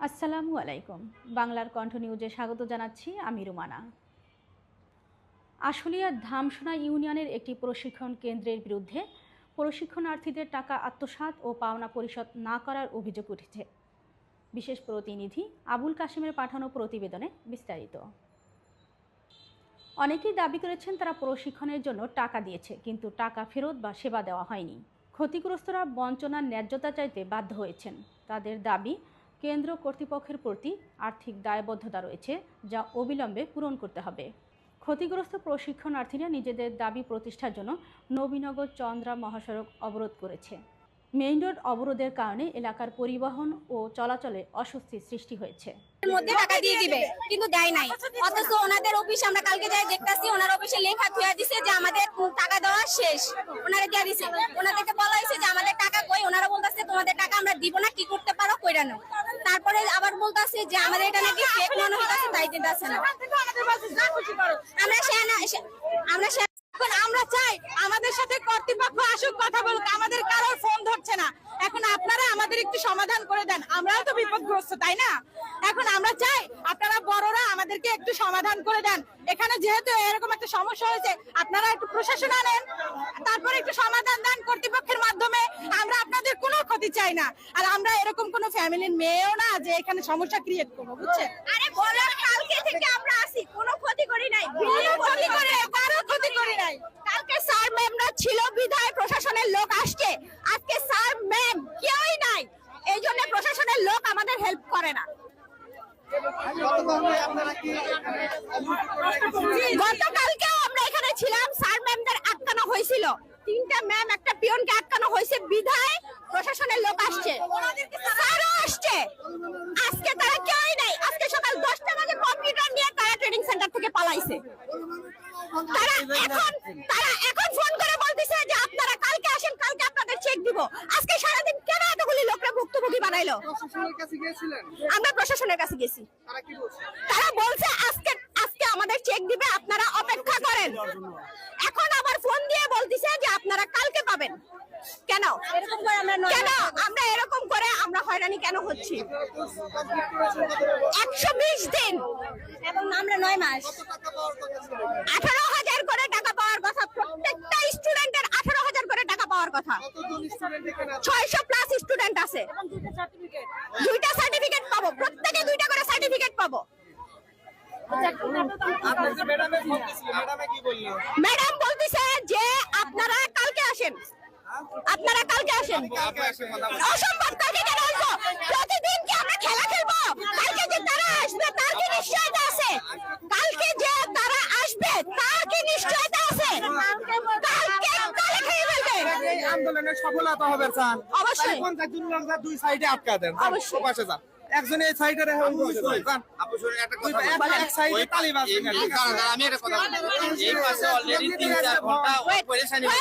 আসসালামু আলাইকুম। বাংলার কণ্ঠ নিউজে স্বাগত জানাচ্ছি আমি রুমানা। আশুলিয়ার ধামসোনা ইউনিয়নের একটি প্রশিক্ষণ কেন্দ্রের বিরুদ্ধে প্রশিক্ষণার্থীদের টাকা আত্মসাৎ ও পাওনা পরিশোধ না করার অভিযোগ উঠেছে। বিশেষ প্রতিনিধি আবুল কাশেমের পাঠানো প্রতিবেদনে বিস্তারিত। অনেকেই দাবি করেছেন তারা প্রশিক্ষণের জন্য টাকা দিয়েছে, কিন্তু টাকা ফেরত বা সেবা দেওয়া হয়নি। ক্ষতিগ্রস্তরা বঞ্চনার ন্যায্যতা চাইতে বাধ্য হয়েছেন। তাদের দাবি, কেন্দ্র কর্তৃপক্ষের প্রতি আর্থিক দায়বদ্ধতা রয়েছে, যা অবিলম্বে পূরণ করতে হবে। ক্ষতিগ্রস্ত প্রশিক্ষণার্থীরা নিজেদের দাবি প্রতিষ্ঠার জন্য নবীনগর চন্দ্রা মহাসড়ক অবরোধ করেছে। মেইন রোড অবরোধের কারণে এলাকার পরিবহন ও চলাচলে অস্বস্তির সৃষ্টি হয়েছে। মধ্যে টাকা দিয়ে দিবে, কিন্তু দেয় নাই। অথচ ওনাদের অফিসে আমরা কালকে যাই দেখতেছি, ওনার অফিসে লেখা থুয়া দিছে যে আমাদের টাকা দেওয়া শেষ। ওনারা দিয়ে দিছে, ওনাদেরকে বলা হয়েছে যে আমাদের টাকা কই। ওনারা বলতেছে তোমাদের টাকা আমরা দিব না, কি করতে পারো কইরা নাও। তারপরে আবার বলতেছে যে আমাদের এটা নাকি ফেক মনে হইতাছে, তাই দিতেছে না। আমরা চাই আমাদের সাথে কর্তৃপক্ষ আসুক, কথা বলুক। আমাদের কারোর ফোন ধরছে না। এখন আপনারা আমাদের একটু সমাধান করে দেন, আমরাও তো বিপদগ্রস্ত, তাই না? এখন আমরা চাই আপনারা বড়রা আমাদেরকে একটু সমাধান করে দেন। এখানে যেহেতু এরকম একটা সমস্যা হয়েছে, আপনারা একটু প্রশাসন আনেন, তারপরে একটু সমাধান দেন কর্তৃপক্ষের মাধ্যমে। আমরা আপনাদের কোনো ক্ষতি চাই না, আর আমরা এরকম কোনো ফ্যামিলির মেয়েও না যে এখানে সমস্যা ক্রিয়েট করবো, বুঝছেন? আরে বলার কালকে থেকে আমরা আসি, কোনো ক্ষতি করি নাই, ক্ষতি করে কারো ক্ষতি করি নাই। কালকে স্যার ম্যামরা ছিল বিধায় প্রশাসনের লোক আসছে, আজকে স্যার ম্যাম কেউই নাই, এই জন্য প্রশাসনের লোক আমাদের হেল্প করে না। গতকালকেও আমরা এখানে ছিলাম, স্যার ম্যামদের আটকানো হয়েছিল, 3টা ম্যাম একটা পিয়নকে আটকানো হয়েছে বিধায় প্রশাসনের লোক আসছে, স্যারও আসছে। আজকে তারা কেউই নাই। আজকে সকাল 10টা বাজে কম্পিউটার নিয়ে তারা ট্রেনিং সেন্টার থেকে পালাইছে। তারা এখন ফোন করে বলতেছে যে আপনারা কালকে আসেন, কালকে আপনাদের চেক দিব। আজকে সারাদিন কেন এতগুলি লোকরা ভুক্তভোগী বানাইলো? আমরা প্রশাসনের কাছে গেছি, তারা বলছে আজকে আমাদের চেক দিবে, আপনারা অপেক্ষা করেন। এখন আবার ফোন দিয়ে বলতেছে যে আপনারা কালকে পাবেন। কেন আমরা এরকম করে আমরা হয়রানি কেন হচ্ছি? 120 দিন এবং আমরা 9 মাস। 18,000 করে টাকা পাওয়ার কথা, প্রত্যেকটা স্টুডেন্টের 18,000 করে টাকা পাওয়ার কথা। 600 প্লাস স্টুডেন্ট আছে, 2টা সার্টিফিকেট পাবো, প্রত্যেকে 2টা করে সার্টিফিকেট পাবো। ম্যাডাম বলতেছে যে আপনারা কালকে আসেন, আপনারা কালকে আসেন। অসম্ভব, কালকে কেন আসবো? প্রতিদিন কি আমরা খেলা খেলবো? কালকে যে তারা আসবে তার কি নিশ্চয়তা আছে? কালকে যে তারা আসবে তার কি নিশ্চয়তা আছে? কালকে কালে খেয়ে ফেলবে। এই আন্দোলনের সফলতা হবে স্যার, অবশ্যই। 50 জন লোক দুই সাইডে আটকা দেন, অবশ্যই। পাশে যান। একজন এই সাইডে রেখে আমি একটা কথা বলি, এই পাশে অলরেডি 3-4 ঘন্টা পরেশানি